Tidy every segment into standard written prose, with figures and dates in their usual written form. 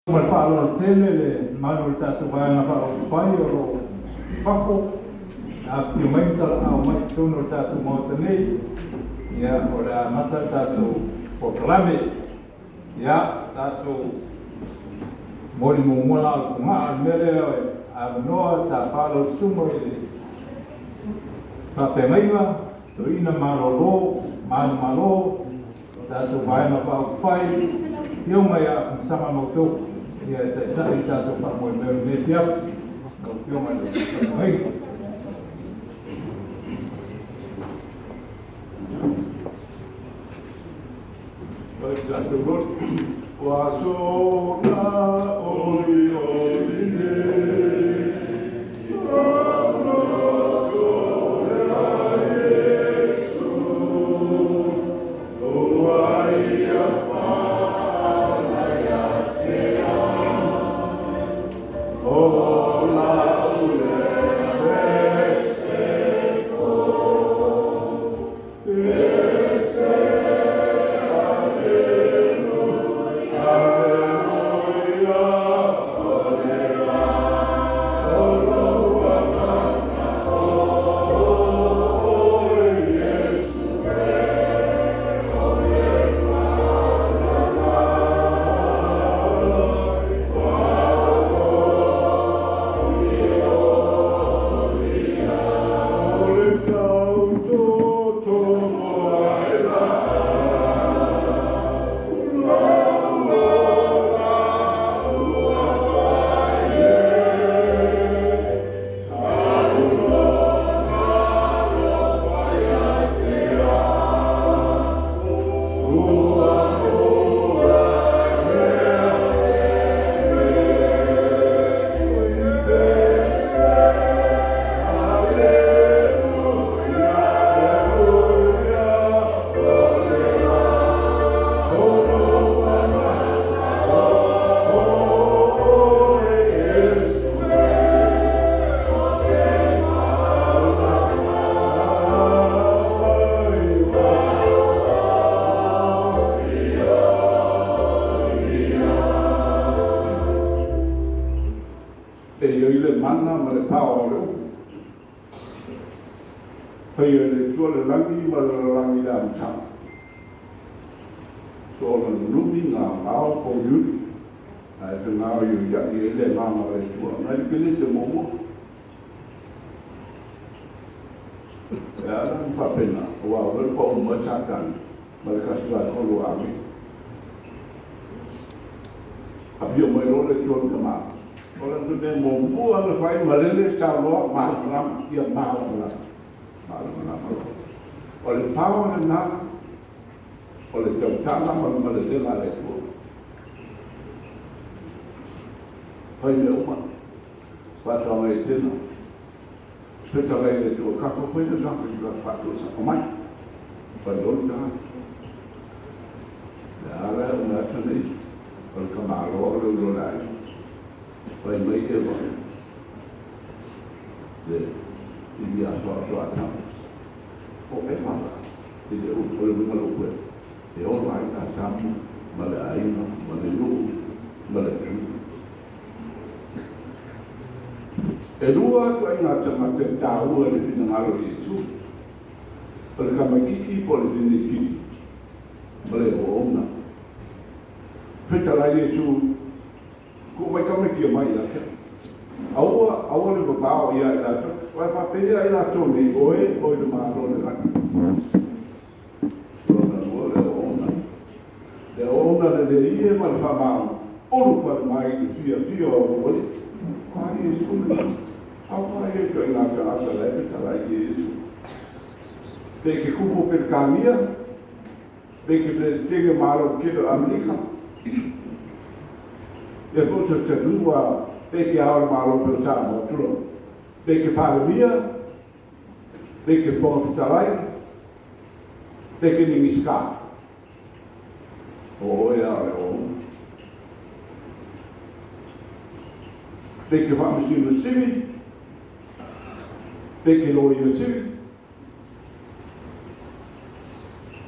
Mal falo tele le manu tatu bana fa o pai o fafo a fiumenta au mai tono tatu mota nei ya o la mata tatu o klame ya tatu mori mumula o kuma al mele a noa ta falo sumo i pa femaiva to ina malolo malo tatu bana fa o fai yo mai a sama moto ya tatu fa mo me piaf yo mai ai tatu rot waso na oli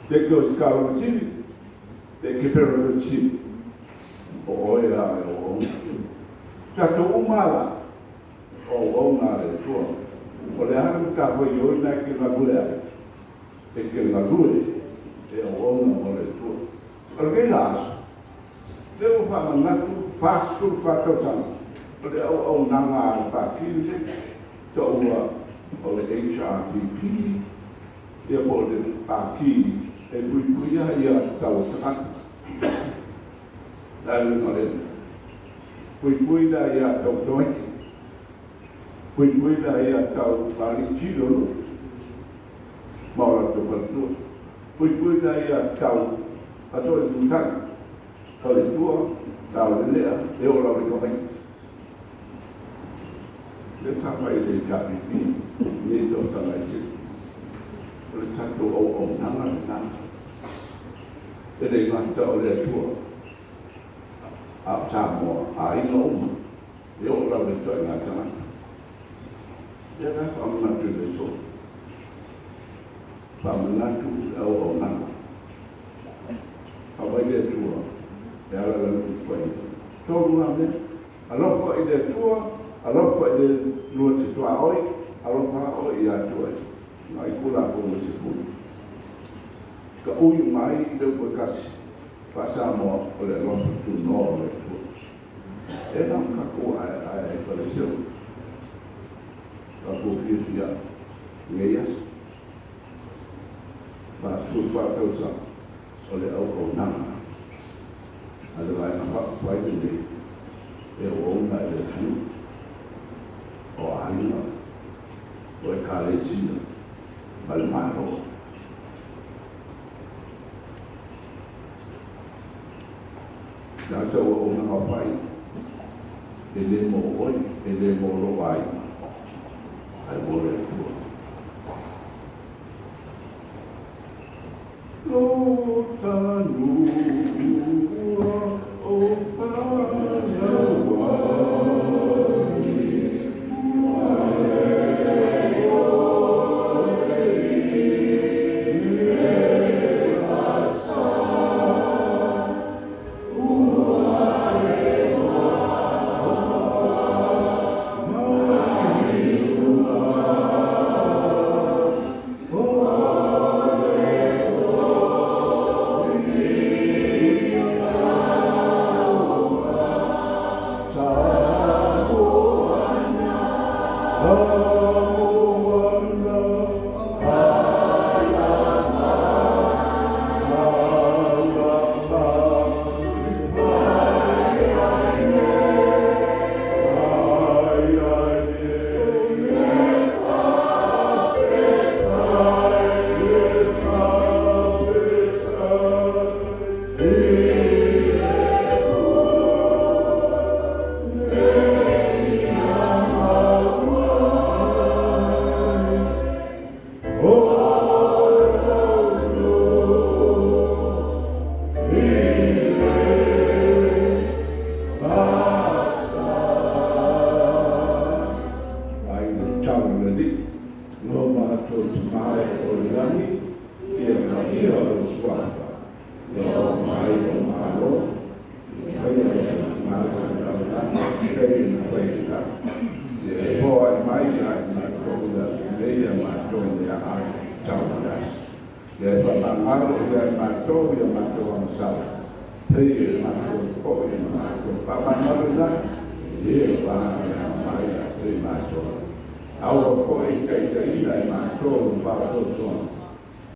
de que os caros de que pero de o era o Tato umala o nga le tua. O le haru ka hoi oi na ki na gule ai. E ke na gule e o nga mo le tua. O le la le o faamanatu fasu tausaga. O le au nanga pakile to o le HRPP e po le pakile e puia ia tausaga. Lalu no le pui da ia tau toi, pui da ia tau pari chilo, maura to pertua, pui da ia tau atoi tutan, kale tua, tau lea, e ora le komai. Le tapa i le HRPP, le to tala i le tato o nanga le nanga. E le ngata o le tua, a Samoa, a ina uma, e o rau le toi ngā tangata. E rā whamanatu le so. Whamanatu au nanga. Hawai le tua, e ala la nuku kwai. Tōru ngā me, alofa i le tua, alofa i le lua te tua oi, alofa oi i a tuai. Ngā i kura kōna se kūni. Ka ui mai i le ua kasi. Samoa o le lofa tu no le tu. E nā kako ai pale seu. Kako fisia ngeias. Su tausaga o le au nanga. Ale vai na whai tene. E o ona e le tu. O aina. O e kālesia. Male maro. Nā tau o ngā hawhai, e le mō oi, e le mō ro ai, ai mō re tua. Lo tanu o pānawa, Aua koe kai tai mai mātou whātou tōna.